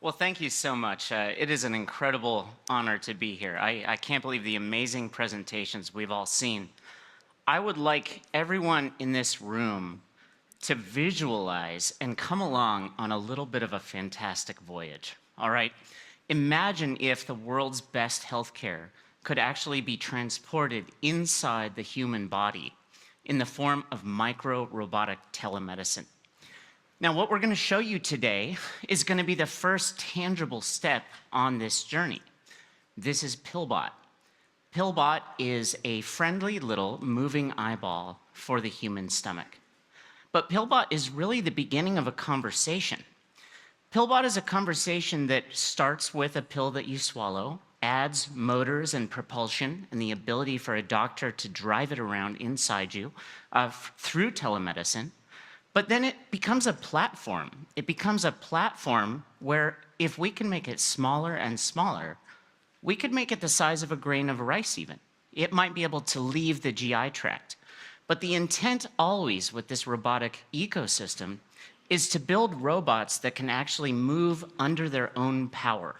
Well, thank you so much. It is an incredible honor to be here. I can't believe the amazing presentations we've all seen. I would like everyone in this room to visualize and come along on a little bit of a fantastic voyage. All right? Imagine if the world's best healthcare could actually be transported inside the human body in the form of micro-robotic telemedicine. Now, what we're going to show you today is going to be the first tangible step on this journey. This is PillBot. PillBot is a friendly little moving eyeball for the human stomach. But PillBot is really the beginning of a conversation. PillBot is a conversation that starts with a pill that you swallow, adds motors and propulsion and the ability for a doctor to drive it around inside you through telemedicine. But then it becomes a platform. It becomes a platform where if we can make it smaller and smaller, we could make it the size of a grain of rice even. It might be able to leave the GI tract. But the intent always with this robotic ecosystem is to build robots that can actually move under their own power.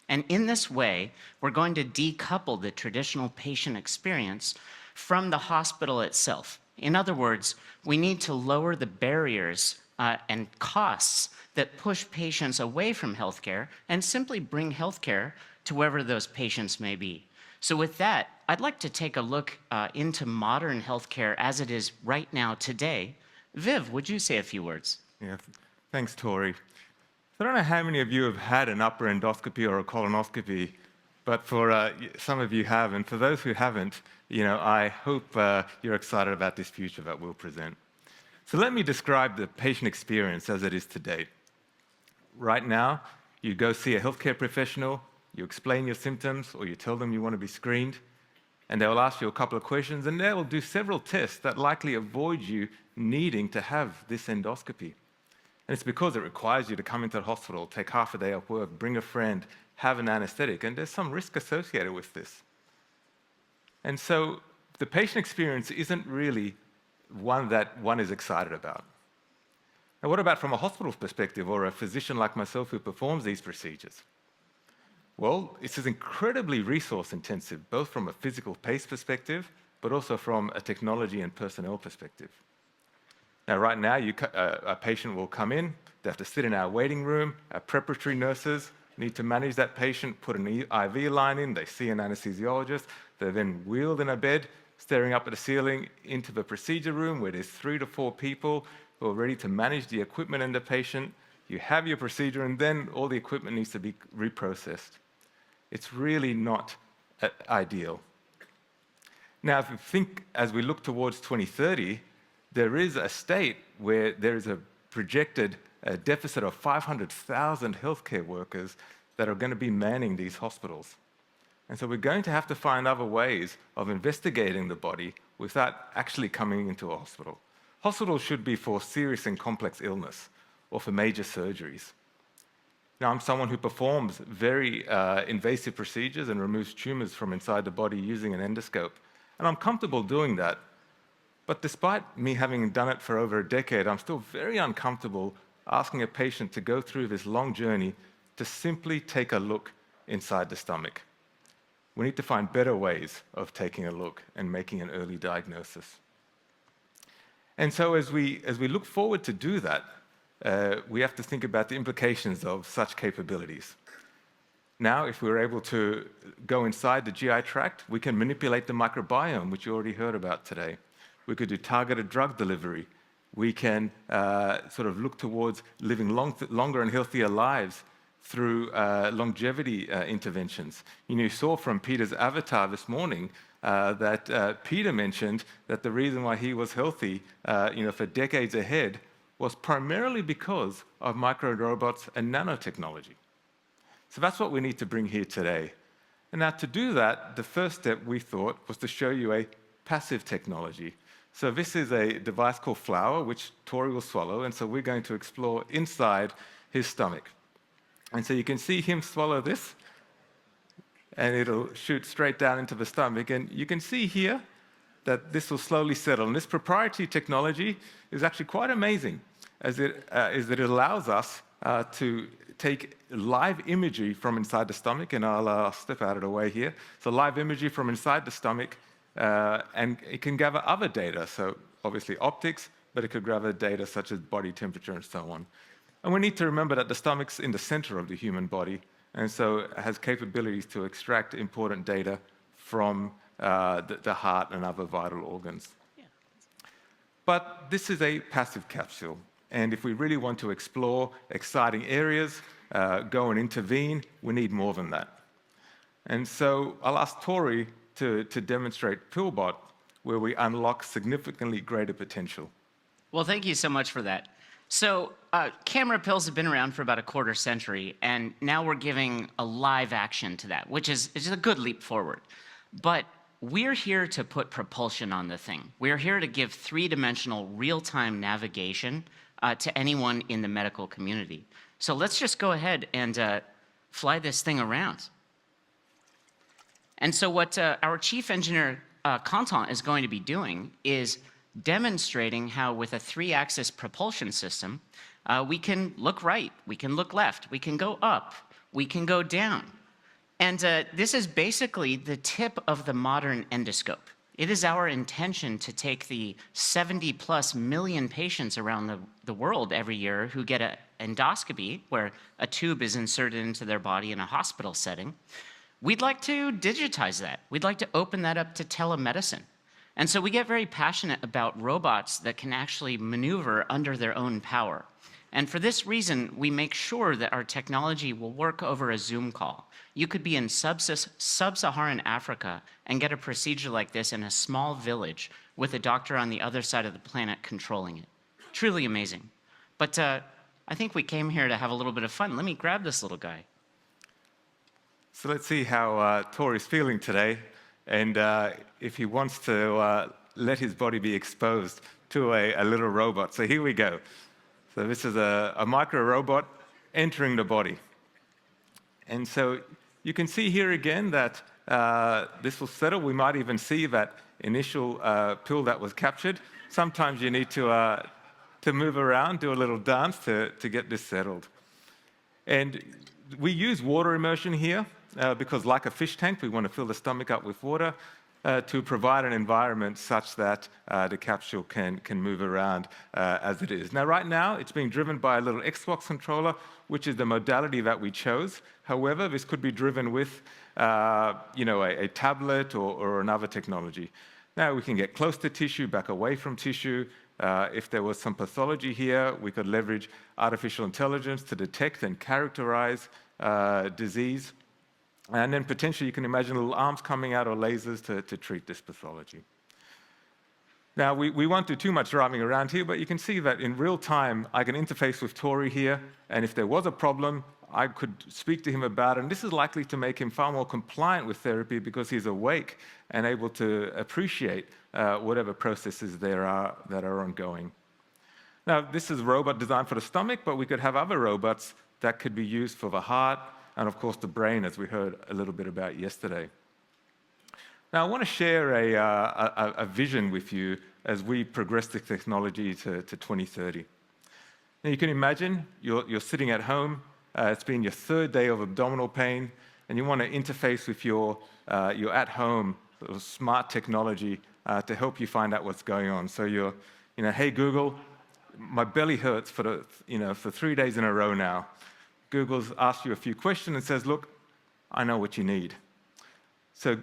And in this way, we're going to decouple the traditional patient experience from the hospital itself. In other words, we need to lower the barriers and costs that push patients away from healthcare and simply bring healthcare to wherever those patients may be. So with that, I'd like to take a look into modern healthcare as it is right now today. Viv, would you say a few words? Yeah, thanks, Torrey. So I don't know how many of you have had an upper endoscopy or a colonoscopy, but for some of you have, and for those who haven't, I hope you're excited about this future that we'll present. So let me describe the patient experience as it is today. Right now, you go see a healthcare professional, you explain your symptoms, or you tell them you want to be screened, and they will ask you a couple of questions, and they will do several tests that likely avoid you needing to have this endoscopy. And it's because it requires you to come into the hospital, take half a day off work, bring a friend, have an anesthetic, and there's some risk associated with this. And so the patient experience isn't really one that one is excited about. Now, what about from a hospital perspective or a physician like myself who performs these procedures? Well, this is incredibly resource intensive, both from a physical pace perspective, but also from a technology and personnel perspective. Now, right now, a patient will come in, they have to sit in our waiting room, our preparatory nurses need to manage that patient, put an IV line in, they see an anesthesiologist, they're then wheeled in a bed, staring up at the ceiling into the procedure room where there's 3 to 4 people who are ready to manage the equipment and the patient. You have your procedure, and then all the equipment needs to be reprocessed. It's really not ideal. Now, if you think as we look towards 2030, there is a state where there is a projected deficit of 500,000 healthcare workers that are going to be manning these hospitals. And so we're going to have to find other ways of investigating the body without actually coming into a hospital. Hospitals should be for serious and complex illness or for major surgeries. Now, I'm someone who performs very invasive procedures and removes tumors from inside the body using an endoscope, and I'm comfortable doing that. But despite me having done it for over a decade, I'm still very uncomfortable asking a patient to go through this long journey to simply take a look inside the stomach. We need to find better ways of taking a look and making an early diagnosis. And so as we look forward to do that, we have to think about the implications of such capabilities. Now, if we're able to go inside the GI tract, we can manipulate the microbiome, which you already heard about today. We could do targeted drug delivery. We can sort of look towards living longer and healthier lives through longevity interventions. You saw from Peter's avatar this morning that Peter mentioned that the reason why he was healthy for decades ahead was primarily because of micro-robots and nanotechnology. So that's what we need to bring here today. And now to do that, the first step we thought was to show you a passive technology. So this is a device called Flower, which Torrey will swallow, and so we're going to explore inside his stomach. And so you can see him swallow this, and it'll shoot straight down into the stomach. And you can see here that this will slowly settle. And this proprietary technology is actually quite amazing, as it allows us to take live imagery from inside the stomach, and I'll step out of the way here. So live imagery from inside the stomach, and it can gather other data. So obviously optics, but it could gather data such as body temperature and so on. And we need to remember that the stomach's in the center of the human body, and so it has capabilities to extract important data from the heart and other vital organs. Yeah. But this is a passive capsule, and if we really want to explore exciting areas, go and intervene, we need more than that. And so I'll ask Torrey to demonstrate PillBot, where we unlock significantly greater potential. Well, thank you so much for that. So camera pills have been around for about a quarter century, and now we're giving a live action to that, which is a good leap forward. But we're here to put propulsion on the thing. We're here to give three-dimensional real-time navigation to anyone in the medical community. So let's just go ahead and fly this thing around. And so what our chief engineer, Quentin, is going to be doing is demonstrating how with a three-axis propulsion system, we can look right, we can look left, we can go up, we can go down. And this is basically the tip of the modern endoscope. It is our intention to take the 70+ million patients around the world every year who get an endoscopy, where a tube is inserted into their body in a hospital setting. We'd like to digitize that. We'd like to open that up to telemedicine. And so we get very passionate about robots that can actually maneuver under their own power. And for this reason, we make sure that our technology will work over a Zoom call. You could be in sub-Saharan Africa and get a procedure like this in a small village with a doctor on the other side of the planet controlling it. Truly amazing. But I think we came here to have a little bit of fun. Let me grab this little guy. So let's see how Torrey's feeling today, and if he wants to let his body be exposed to a little robot. So here we go. So this is a micro robot entering the body. And so you can see here again that this will settle. We might even see that initial pill that was captured. Sometimes you need to move around, do a little dance to get this settled. And we use water immersion here because, like a fish tank, we want to fill the stomach up with water to provide an environment such that the capsule can move around as it is. Now, right now, it's being driven by a little Xbox controller, which is the modality that we chose. However, this could be driven with a tablet or another technology. Now, we can get close to tissue, back away from tissue. If there was some pathology here, we could leverage artificial intelligence to detect and characterize disease. And then potentially you can imagine little arms coming out or lasers to treat this pathology. Now, we won't do too much driving around here, but you can see that in real time, I can interface with Torrey here, and if there was a problem, I could speak to him about it, and this is likely to make him far more compliant with therapy because he's awake and able to appreciate whatever processes there are that are ongoing. Now, this is a robot designed for the stomach, but we could have other robots that could be used for the heart and, of course, the brain, as we heard a little bit about yesterday. Now, I want to share a vision with you as we progress the technology to 2030. Now, you can imagine you're sitting at home, it's been your third day of abdominal pain, and you want to interface with your at-home smart technology to help you find out what's going on. So hey Google, my belly hurts for 3 days in a row now. Google's asked you a few questions and says, look, I know what you need. So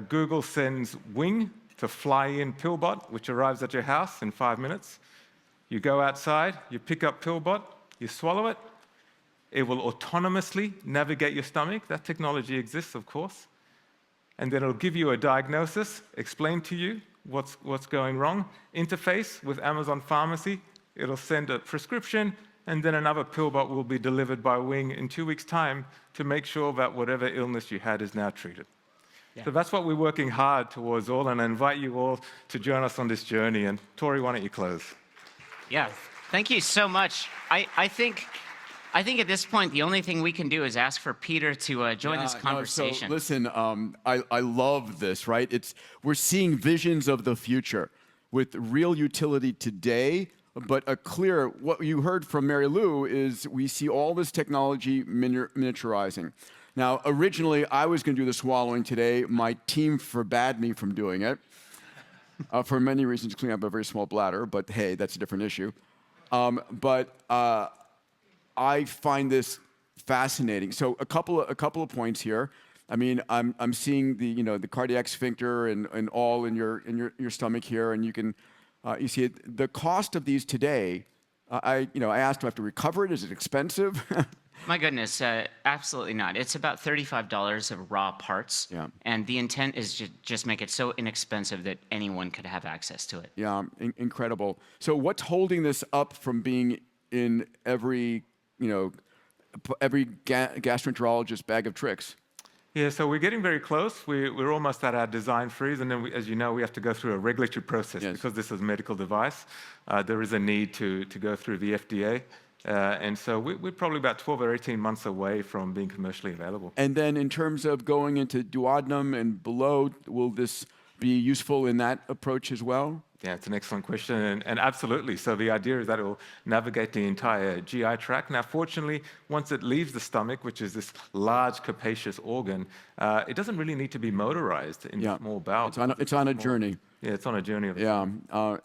Google sends Wing to fly in PillBot, which arrives at your house in 5 minutes. You go outside, you pick up PillBot, you swallow it. It will autonomously navigate your stomach. That technology exists, of course. And then it'll give you a diagnosis, explain to you what's going wrong, interface with Amazon Pharmacy. It'll send a prescription, and then another PillBot will be delivered by Wing in 2 weeks' time to make sure that whatever illness you had is now treated. Yeah. So that's what we're working hard towards all, and I invite you all to join us on this journey. And Torrey, why don't you close? Yeah, thank you so much. I think at this point, the only thing we can do is ask for Peter to join this conversation. No, so listen, I love this, right? We're seeing visions of the future with real utility today, but a clear, what you heard from Mary Lou is we see all this technology miniaturizing. Now, originally, I was going to do the swallowing today. My team forbade me from doing it for many reasons, including I have a very small bladder, but hey, that's a different issue. I find this fascinating. So a couple of points here. I mean, I'm seeing the cardiac sphincter and all in your stomach here, and you can you see it. The cost of these today, I asked, do I have to recover it? Is it expensive? My goodness, absolutely not. It's about $35 of raw parts. Yeah. And the intent is to just make it so inexpensive that anyone could have access to it. Yeah, incredible. So what's holding this up from being in every gastroenterologist's bag of tricks? Yeah, so we're getting very close. We're almost at our design freeze, and then, as you know, we have to go through a regulatory process. Yes. Because this is a medical device. There is a need to go through the FDA. And so we're probably about 12 or 18 months away from being commercially available. And then in terms of going into duodenum and below, will this be useful in that approach as well? Yeah, it's an excellent question, and absolutely. So the idea is that it will navigate the entire GI tract. Now, fortunately, once it leaves the stomach, which is this large, capacious organ, it doesn't really need to be motorized in the small bowel. It's on a journey. Yeah, it's on a journey.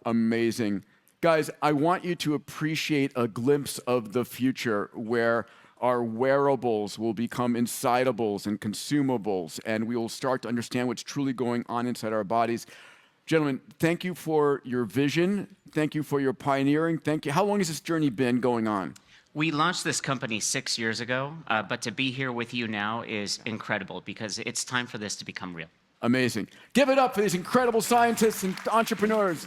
Amazing. Guys, I want you to appreciate a glimpse of the future where our wearables will become insidables and consumables, and we will start to understand what's truly going on inside our bodies. Gentlemen, thank you for your vision. Thank you for your pioneering. Thank you. How long has this journey been going on? We launched this company 6 years ago, but to be here with you now is incredible because it's time for this to become real. Amazing. Give it up for these incredible scientists and entrepreneurs.